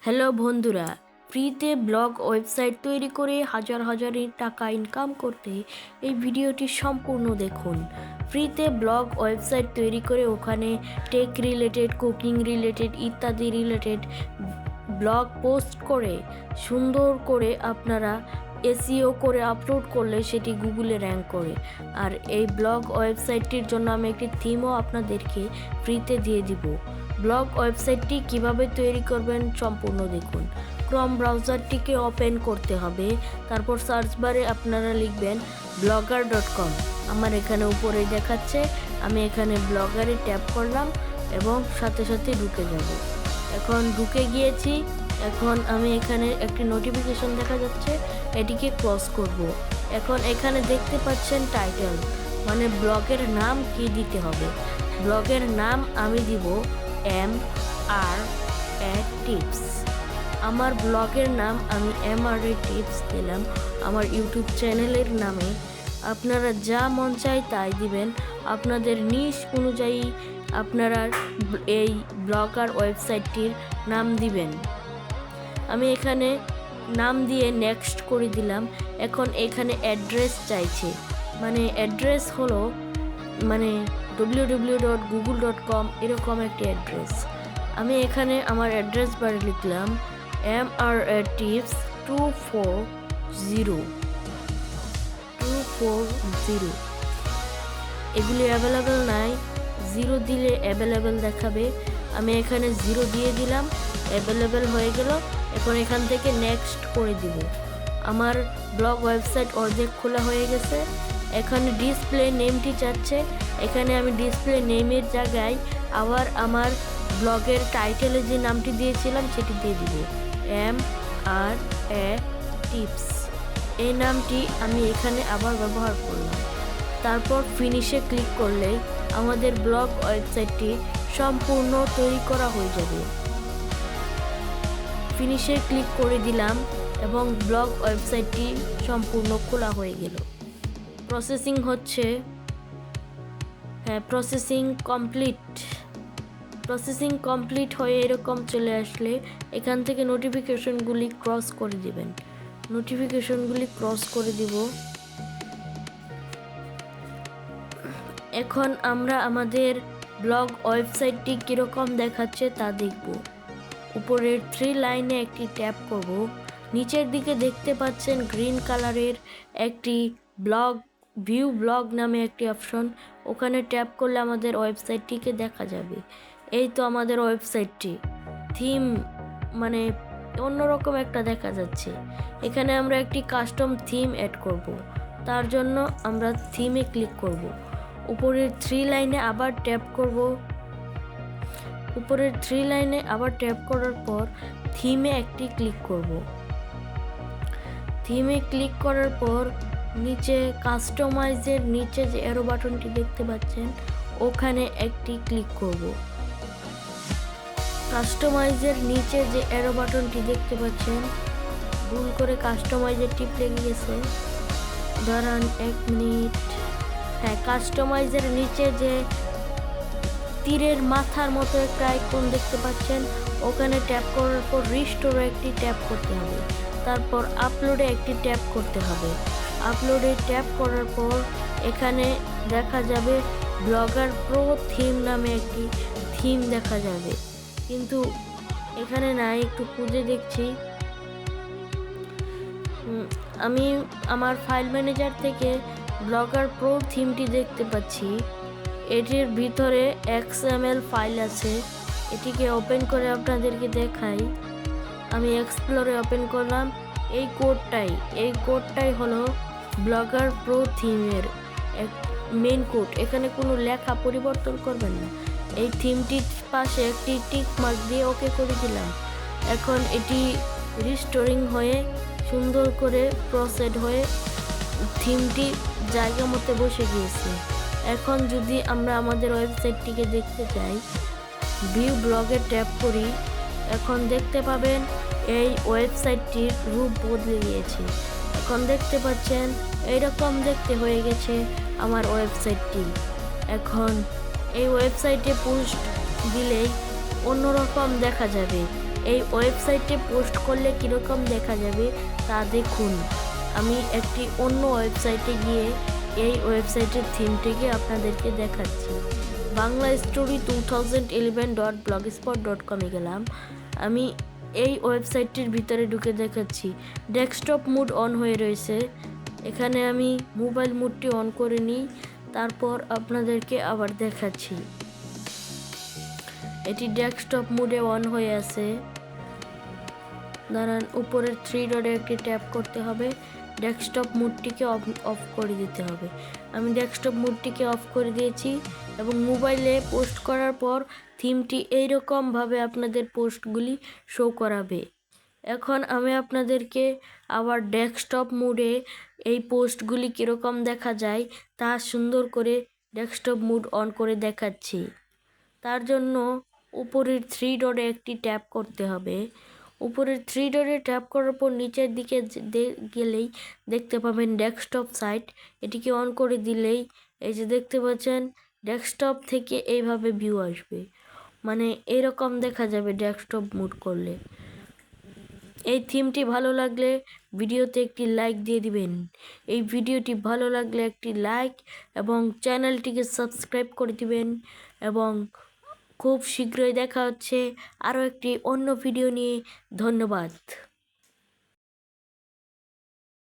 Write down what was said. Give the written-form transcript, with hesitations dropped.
Hello বন্ধুরা, ফ্রিতে blog website তৈরি করে হাজার হাজার টাকা ইনকাম করতে এই ভিডিওটি সম্পূর্ণ দেখুন। ফ্রিতে ব্লগ ওয়েবসাইট তৈরি করে ওখানে টেক রিলেটেড, কুকিং রিলেটেড ইত্যাদি রিলেটেড ব্লগ পোস্ট করে সুন্দর করে আপনারা এসইও করে আপলোড করলে সেটি গুগলে র্যাঙ্ক করে। আর এই ব্লগ ওয়েবসাইটটির জন্য আমি একটি থিমও আপনাদেরকে ফ্রিতে দিয়ে দিব। ব্লগ ওয়েবসাইটটি কিভাবে তৈরি করবেন সম্পূর্ণ দেখুন। ক্রোম ব্রাউজারটিকে ওপেন করতে হবে, তারপর সার্চ বারে আপনারা লিখবেন blogger.com। আমার এখানে উপরে দেখাচ্ছে, আমি এখানে ব্লগারে ট্যাপ করলাম এবং সাথে সাথে ঢুকে যাব। এখন ঢুকে গিয়েছি। এখন আমি এখানে একটি নোটিফিকেশন দেখা যাচ্ছে, এটিকে ক্রস করব। এখন এখানে দেখতে পাচ্ছেন টাইটেল, মানে ব্লগের নাম কি দিতে হবে। ব্লগের নাম আমি দিব MRA টিপস। আমার ব্লগের নাম আমি MRA টিপস দিলাম আমার ইউটিউব চ্যানেলের নামে। আপনারা যা মন চায় তাই দিবেন, আপনাদের নিশ অনুযায়ী আপনারা এই ব্লগার ওয়েবসাইটটির নাম দিবেন। আমি এখানে নাম দিয়ে নেক্সট করে দিলাম। এখন এখানে অ্যাড্রেস চাইছে, মানে অ্যাড্রেস হলো মানে www.google.com এরকম একটি অ্যাড্রেস। আমি এখানে আমার অ্যাড্রেস বারে লিখলাম MRA টিপস 240। এগুলি অ্যাভেলেবেল নাই, 0 দিলে অ্যাভেলেবেল দেখাবে। আমি এখানে 0 দিয়ে দিলাম, অ্যাভেলেবেল হয়ে গেল। এখন এখান থেকে নেক্সট করে দিব। আমার ব্লগ ওয়েবসাইট অর্ধেক খোলা হয়ে গেছে। এখানে ডিসপ্লে নেমটি চাচ্ছে, এখানে আমি ডিসপ্লে নেমের জায়গায় আবার আমার ব্লগের টাইটেলে যে নামটি দিয়েছিলাম সেটি দিয়ে দিব, MRA টিপস। এই নামটি আমি এখানে আবার ব্যবহার করলাম। তারপর ফিনিশে ক্লিক করলেই আমাদের ব্লগ ওয়েবসাইটটি সম্পূর্ণ তৈরি করা হয়ে যাবে। ফিনিশে ক্লিক করে দিলাম এবং ব্লগ ওয়েবসাইটটি সম্পূর্ণ খোলা হয়ে গেল। প্রসেসিং হচ্ছে, প্রসেসিং কমপ্লিট হয়ে এরকম চলে আসলে এখান থেকে নোটিফিকেশনগুলি ক্রস করে দিবেন। নোটিফিকেশনগুলি ক্রস করে দিব। এখন আমরা আমাদের ব্লগ ওয়েবসাইটটি কীরকম দেখাচ্ছে তা দেখব। উপরের 3 লাইনে একটি ট্যাপ করব। নিচের দিকে দেখতে পাচ্ছেন গ্রিন কালারের একটি ভিউ ব্লগ নামে একটি অপশন, ওখানে ট্যাপ করলে আমাদের ওয়েবসাইটটিকে দেখা যাবে। এই তো আমাদের ওয়েবসাইটটি। থিম মানে অন্যরকম একটা দেখা যাচ্ছে। এখানে আমরা একটি কাস্টম থিম অ্যাড করব, তার জন্য আমরা থিমে ক্লিক করব। উপরের 3 লাইনে আবার ট্যাপ করব। উপরের 3 লাইনে আবার ট্যাপ করার পর থিমে একটি ক্লিক করব। থিমে ক্লিক করার পর নিচে কাস্টমাইজের নিচে যে অ্যারো বাটনটি দেখতে পাচ্ছেন ওখানে একটি ক্লিক করব। কাস্টমাইজের নিচে যে অ্যারো বাটনটি দেখতে পাচ্ছেন, ভুল করে কাস্টমাইজের টিপ লেগে গেছে, দাঁড়ান 1 মিনিট। কাস্টমাইজের নিচে যে তীরের মাথার মতো একটা আইকন দেখতে পাচ্ছেন, ওখানে ট্যাপ করার পর রিস্টোরে একটি ট্যাপ করতে হবে, তারপর আপলোডে একটি ট্যাপ করতে হবে। আপলোডে ট্যাপ করার পর এখানে দেখা যাবে ব্লগার প্রো থিম নামে একটি থিম দেখা যাবে, কিন্তু এখানে নাই, একটু খুঁজে দেখছি। আমি আমার ফাইল ম্যানেজার থেকে ব্লগার প্রো থিমটি দেখতে পাচ্ছি। এটির ভিতরে XML ফাইল আছে, এটিকে ওপেন করে আপনাদেরকে দেখাই। আমি এক্সপ্লোরে ওপেন করলাম। এই কোডটাই হলো ব্লগার প্রো থিমের মেন কোড। এখানে কোনো লেখা পরিবর্তন করবেন না। এই থিমটির পাশে একটি টিক মার্ক দিয়ে ওকে করে দিলাম। এখন এটি রিস্টোরিং হয়ে সুন্দর করে প্রসেড হয়ে থিমটি জায়গা মতো বসে গিয়েছে। এখন যদি আমরা আমাদের ওয়েবসাইটটিকে দেখতে চাই, ভিউ ব্লগে ট্যাপ করি, এখন দেখতে পাবেন এই ওয়েবসাইটটির রূপ বদলে গিয়েছে। এখন দেখতে পাচ্ছেন এইরকম দেখতে হয়ে গেছে আমার ওয়েবসাইটটি। এখন এই ওয়েবসাইটে পোস্ট দিলেই অন্যরকম দেখা যাবে। এই ওয়েবসাইটে পোস্ট করলে কীরকম দেখা যাবে তা দেখুন। আমি একটি অন্য ওয়েবসাইটে গিয়ে এই ওয়েবসাইটের থিমটিকে আপনাদেরকে দেখাচ্ছি। বাংলা স্টোরি 2011.blogspot.com-এ গেলাম। আমি এই ওয়েবসাইটটির ভিতরে ঢুকে দেখাচ্ছি। ডেস্কটপ মুড অন হয়ে রয়েছে। এখানে আমি মোবাইল মুডটি অন করে নিই, তারপর আপনাদেরকে আবার দেখাচ্ছি। এটি ডেস্কটপ মুডে অন হয়ে আছে। দাঁড়ান, উপরের 3 ডটে একটি ট্যাপ করতে হবে, ডেস্কটপ মুডটিকে অফ করে দিতে হবে। আমি ডেস্কটপ মুডটিকে অফ করে দিয়েছি এবং মোবাইলে পোস্ট করার পর থিমটি এইরকমভাবে আপনাদের পোস্টগুলি শো করাবে। এখন আমি আপনাদেরকে আবার ডেস্কটপ মুডে এই পোস্টগুলি কীরকম দেখা যায় তা সুন্দর করে ডেস্কটপ মুড অন করে দেখাচ্ছি। তার জন্য উপরের 3 ডটে একটি ট্যাপ করতে হবে। উপরের 3 ডটে ট্যাপ করার পর নিচের দিকে গেলেই দেখতে পাবেন ডেস্কটপ সাইট। এটিকে অন করে দিলেই এই যে দেখতে পাচ্ছেন ডেস্কটপ থেকে এইভাবে ভিউ আসবে, মানে এরকম দেখা যাবে ডেস্কটপ মুড করলে। এই থিমটি ভালো লাগলে ভিডিওতে একটি লাইক দিয়ে দিবেন। এই ভিডিওটি ভালো লাগলে একটি লাইক এবং চ্যানেলটিকে সাবস্ক্রাইব করে দিবেন এবং খুব শীঘ্রই দেখা হচ্ছে আরও একটি অন্য ভিডিও নিয়ে। ধন্যবাদ।